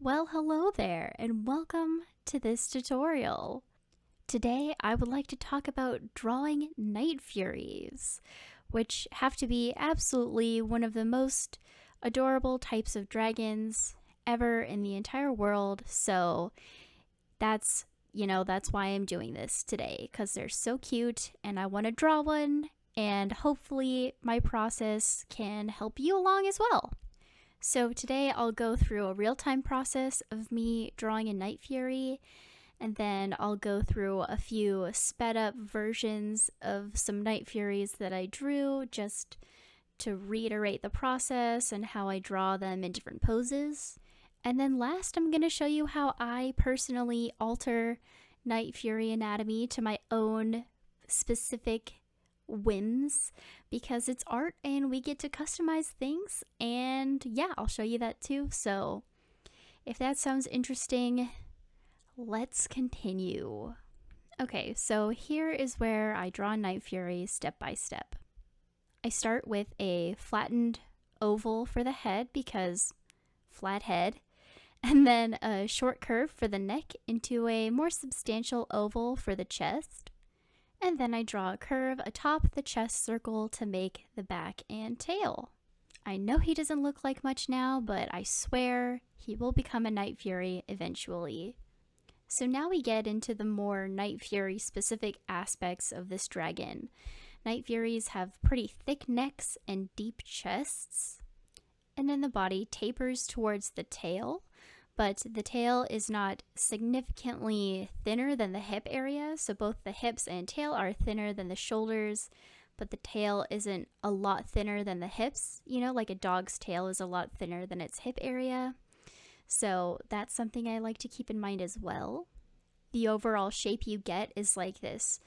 Well, hello there, and welcome to this tutorial. Today, I would like to talk about drawing Night Furies, which have to be absolutely one of the most adorable types of dragons ever in the entire world. So that's why I'm doing this today, because they're so cute, and I want to draw one, and hopefully my process can help you along as well. So today I'll go through a real-time process of me drawing a Night Fury, and then I'll go through a few sped up versions of some Night Furies that I drew just to reiterate the process and how I draw them in different poses. And then last, I'm going to show you how I personally alter Night Fury anatomy to my own specific whims, because it's art and we get to customize things. And yeah, I'll show you that too. So if that sounds interesting, let's continue. Okay, so here is where I draw Night Fury step by step. I start with a flattened oval for the head because flat head, and then a short curve for the neck into a more substantial oval for the chest. And then I draw a curve atop the chest circle to make the back and tail. I know he doesn't look like much now, but I swear he will become a Night Fury eventually. So now we get into the more Night Fury specific aspects of this dragon. Night Furies have pretty thick necks and deep chests. And then the body tapers towards the tail, but the tail is not significantly thinner than the hip area, so both the hips and tail are thinner than the shoulders, but the tail isn't a lot thinner than the hips, like a dog's tail is a lot thinner than its hip area. So that's something I like to keep in mind as well. The overall shape you get is like this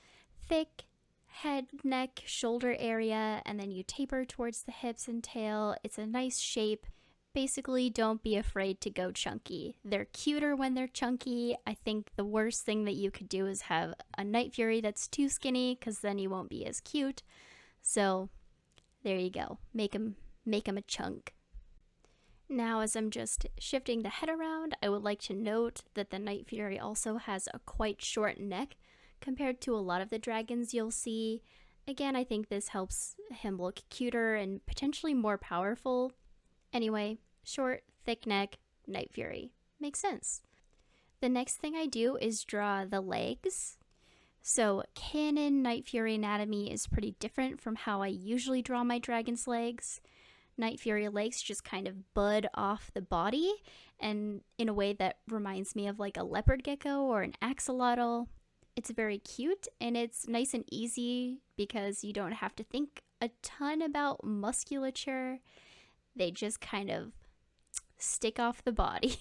thick head, neck, shoulder area, and then you taper towards the hips and tail. It's a nice shape. Basically, don't be afraid to go chunky. They're cuter when they're chunky. I think the worst thing that you could do is have a Night Fury that's too skinny, because then he won't be as cute. So there you go. Make him a chunk. Now, as I'm just shifting the head around, I would like to note that the Night Fury also has a quite short neck compared to a lot of the dragons you'll see. Again, I think this helps him look cuter and potentially more powerful. Anyway, short, thick neck, Night Fury. Makes sense. The next thing I do is draw the legs. So canon Night Fury anatomy is pretty different from how I usually draw my dragon's legs. Night Fury legs just kind of bud off the body, and in a way that reminds me of like a leopard gecko or an axolotl. It's very cute, and it's nice and easy because you don't have to think a ton about musculature. They just kind of stick off the body.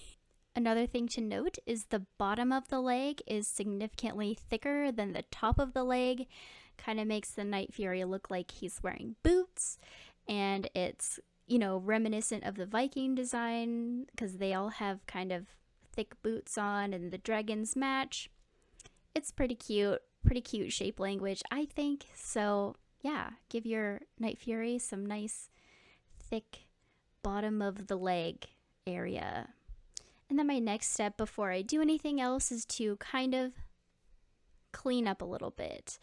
Another thing to note is the bottom of the leg is significantly thicker than the top of the leg. Kind of makes the Night Fury look like he's wearing boots, and it's, reminiscent of the Viking design because they all have kind of thick boots on and the dragons match. It's pretty cute shape language, I think. So yeah, give your Night Fury some nice thick bottom of the leg area. And then my next step before I do anything else is to kind of clean up a little bit.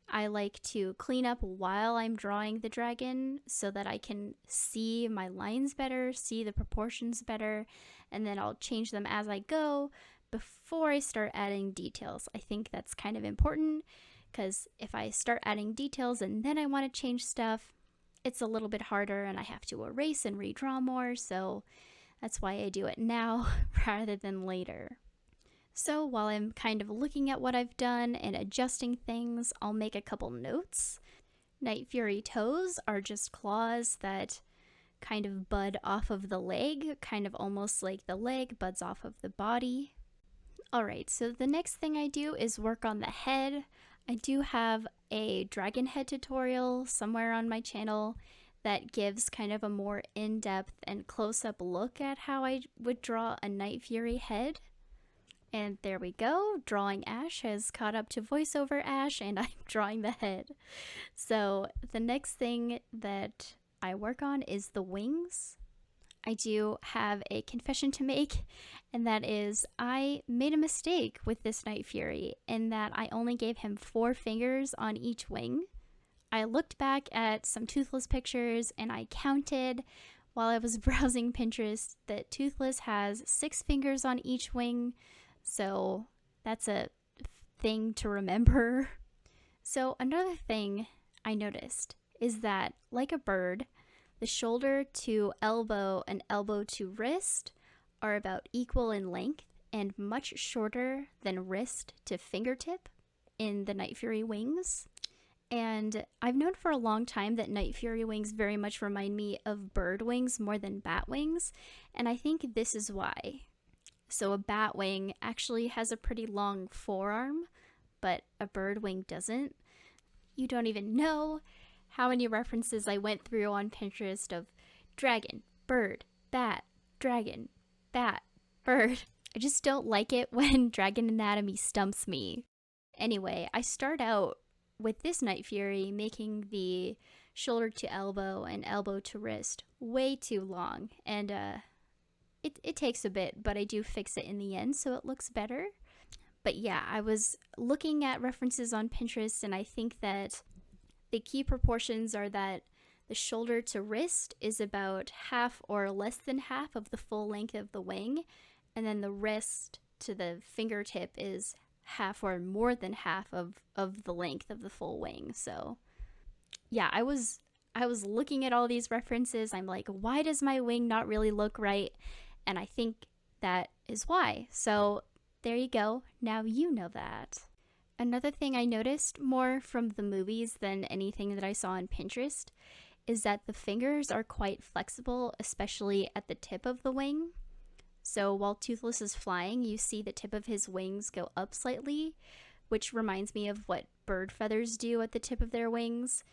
I like to clean up while I'm drawing the dragon so that I can see my lines better, see the proportions better, and then I'll change them as I go before I start adding details. I think that's kind of important because if I start adding details and then I want to change stuff, it's a little bit harder and I have to erase and redraw more, so that's why I do it now rather than later. So while I'm kind of looking at what I've done and adjusting things, I'll make a couple notes. Night Fury toes are just claws that kind of bud off of the leg, kind of almost like the leg buds off of the body. Alright, so the next thing I do is work on the head. I do have a dragon head tutorial somewhere on my channel that gives kind of a more in-depth and close-up look at how I would draw a Night Fury head. And there we go, drawing Ash has caught up to voiceover Ash, and I'm drawing the head. So the next thing that I work on is the wings. I do have a confession to make, and that is I made a mistake with this Night Fury in that I only gave him 4 fingers on each wing. I looked back at some Toothless pictures and I counted while I was browsing Pinterest that Toothless has 6 fingers on each wing, so that's a thing to remember. So another thing I noticed is that, like a bird, the shoulder to elbow and elbow to wrist are about equal in length and much shorter than wrist to fingertip in the Night Fury wings. And I've known for a long time that Night Fury wings very much remind me of bird wings more than bat wings, and I think this is why. So a bat wing actually has a pretty long forearm, but a bird wing doesn't. You don't even know how many references I went through on Pinterest of dragon, bird, bat, dragon, bat, bird. I just don't like it when dragon anatomy stumps me. Anyway, I start out with this Night Fury making the shoulder to elbow and elbow to wrist way too long, and it takes a bit, but I do fix it in the end so it looks better. But yeah, I was looking at references on Pinterest, and I think that the key proportions are that the shoulder to wrist is about half or less than half of the full length of the wing, and then the wrist to the fingertip is half or more than half of the length of the full wing. So yeah, I was looking at all these references. I'm like, why does my wing not really look right? And I think that is why. So there you go. Now you know that. Another thing I noticed more from the movies than anything that I saw on Pinterest is that the fingers are quite flexible, especially at the tip of the wing. So while Toothless is flying, you see the tip of his wings go up slightly, which reminds me of what bird feathers do at the tip of their wings.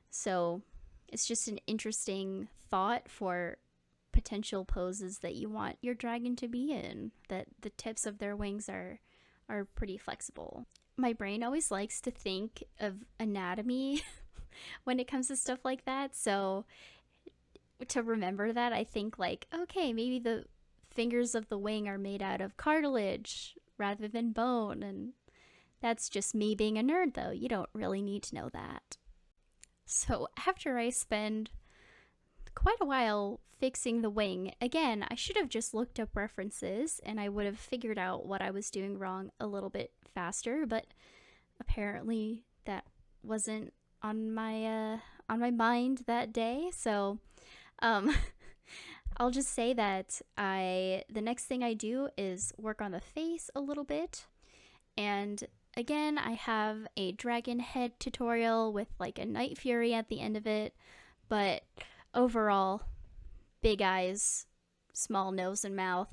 So it's just an interesting thought for potential poses that you want your dragon to be in, that the tips of their wings are pretty flexible. My brain always likes to think of anatomy when it comes to stuff like that, so to remember that, I think like, okay, maybe the fingers of the wing are made out of cartilage rather than bone, and that's just me being a nerd though. You don't really need to know that. So after I spend quite a while fixing the wing, again, I should have just looked up references and I would have figured out what I was doing wrong a little bit faster, but apparently that wasn't on my mind that day. So I'll just say that the next thing I do is work on the face a little bit. And again, I have a dragon head tutorial with like a Night Fury at the end of it, but overall, big eyes, small nose and mouth,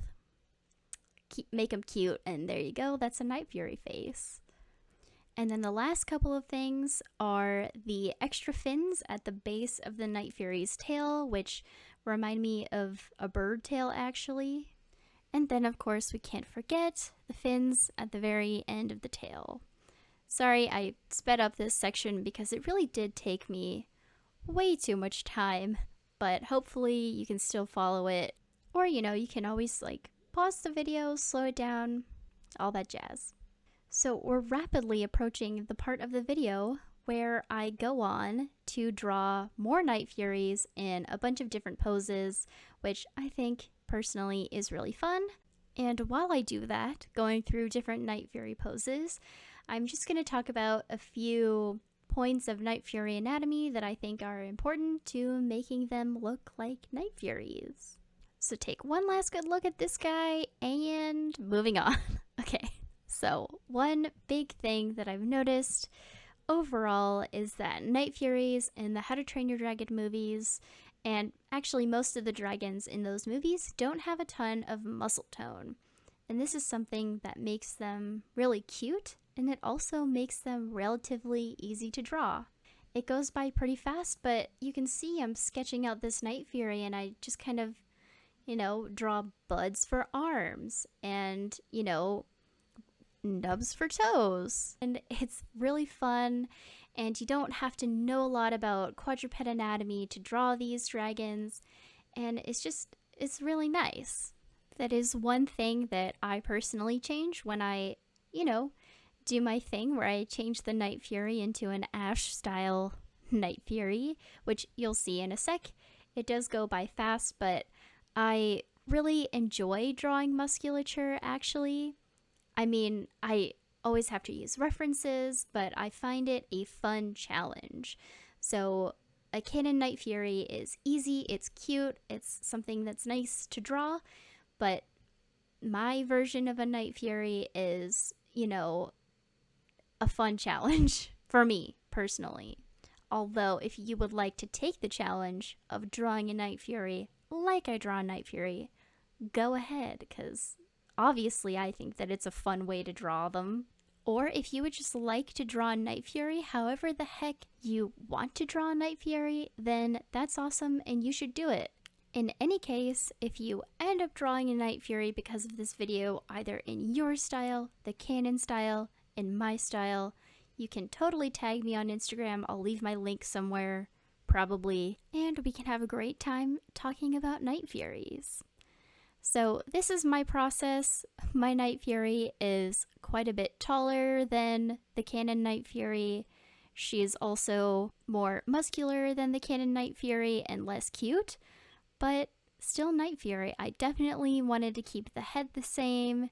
make them cute, and there you go, that's a Night Fury face. And then the last couple of things are the extra fins at the base of the Night Fury's tail, which remind me of a bird tail actually. And then of course we can't forget the fins at the very end of the tail. Sorry, I sped up this section because it really did take me way too much time, but hopefully you can still follow it. Or, you can always like pause the video, slow it down, all that jazz. So we're rapidly approaching the part of the video where I go on to draw more Night Furies in a bunch of different poses, which I think personally is really fun. And while I do that, going through different Night Fury poses, I'm just going to talk about a few points of Night Fury anatomy that I think are important to making them look like Night Furies. So take one last good look at this guy and moving on. Okay, so one big thing that I've noticed overall is that Night Furies in the How to Train Your Dragon movies, and actually most of the dragons in those movies, don't have a ton of muscle tone. And this is something that makes them really cute, and it also makes them relatively easy to draw. It goes by pretty fast, but you can see I'm sketching out this Night Fury and I just kind of, draw buds for arms and, nubs for toes. And it's really fun, and you don't have to know a lot about quadruped anatomy to draw these dragons, and it's just is really nice. That is one thing that I personally change when I, do my thing where I change the Night Fury into an Ash style Night Fury, which you'll see in a sec. It does go by fast, but I really enjoy drawing musculature actually. I mean, I always have to use references, but I find it a fun challenge. So, a Canon Night Fury is easy, it's cute, it's something that's nice to draw, but my version of a Night Fury is, a fun challenge for me personally. Although, if you would like to take the challenge of drawing a Night Fury like I draw a Night Fury, go ahead, because obviously I think that it's a fun way to draw them. Or if you would just like to draw a Night Fury however the heck you want to draw a Night Fury, then that's awesome and you should do it. In any case, if you end up drawing a Night Fury because of this video, either in your style, the Canon style, in my style, you can totally tag me on Instagram. I'll leave my link somewhere, probably, and we can have a great time talking about Night Furies. So this is my process. My Night Fury is quite a bit taller than the Canon Night Fury. She is also more muscular than the Canon Night Fury and less cute, but still Night Fury. I definitely wanted to keep the head the same,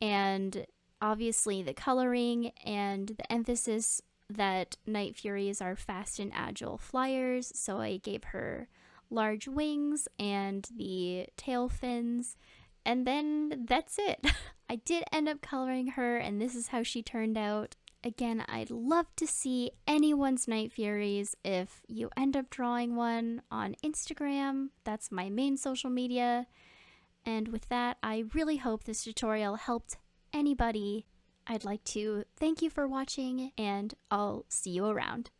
and obviously the coloring and the emphasis that Night Furies are fast and agile flyers, so I gave her large wings and the tail fins, and then that's it. I did end up coloring her, and this is how she turned out. Again, I'd love to see anyone's Night Furies. If you end up drawing one on Instagram, that's my main social media. And with that, I really hope this tutorial helped anybody. I'd like to thank you for watching, and I'll see you around.